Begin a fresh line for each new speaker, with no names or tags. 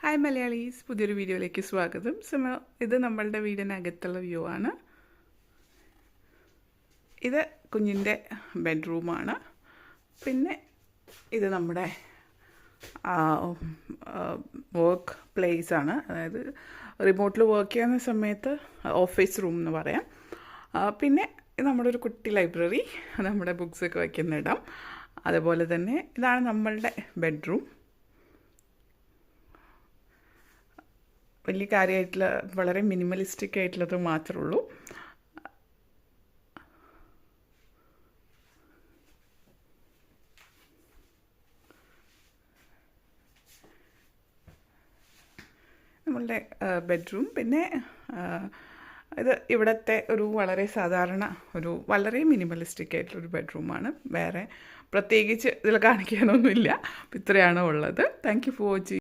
Hi Malayalees, പുതിയൊരു വീഡിയോയിലേക്ക് സ്വാഗതം. ഇത് നമ്മളുടെ വീടിനകത്തുള്ള വ്യൂ ആണ്. ഇത് കുഞ്ഞിൻ്റെ ബെഡ്റൂമാണ്. പിന്നെ ഇത് നമ്മുടെ വർക്ക് പ്ലേസ് ആണ്. അതായത് റിമോട്ടിൽ വർക്ക് ചെയ്യുന്ന സമയത്ത് ഓഫീസ് റൂം എന്ന് പറയാം. പിന്നെ നമ്മുടെ ഒരു കുട്ടി ലൈബ്രറി, നമ്മുടെ ബുക്സൊക്കെ വയ്ക്കുന്ന ഇടം. അതുപോലെ തന്നെ ഇതാണ് നമ്മളുടെ ബെഡ്റൂം. വലിയ കാര്യമായിട്ടുള്ള വളരെ മിനിമലിസ്റ്റിക് ആയിട്ടുള്ളത് മാത്രമേ ഉള്ളൂ. നമ്മളുടെ ബെഡ്റൂം. പിന്നെ ഇത് ഇവിടുത്തെ ഒരു വളരെ സാധാരണ വളരെ മിനിമലിസ്റ്റിക് ആയിട്ടുള്ളൊരു ബെഡ്റൂമാണ്. വേറെ പ്രത്യേകിച്ച് ഇതിൽ കാണിക്കാനൊന്നുമില്ല. ഇത്രയാണ് ഉള്ളത്. Thank you for watching.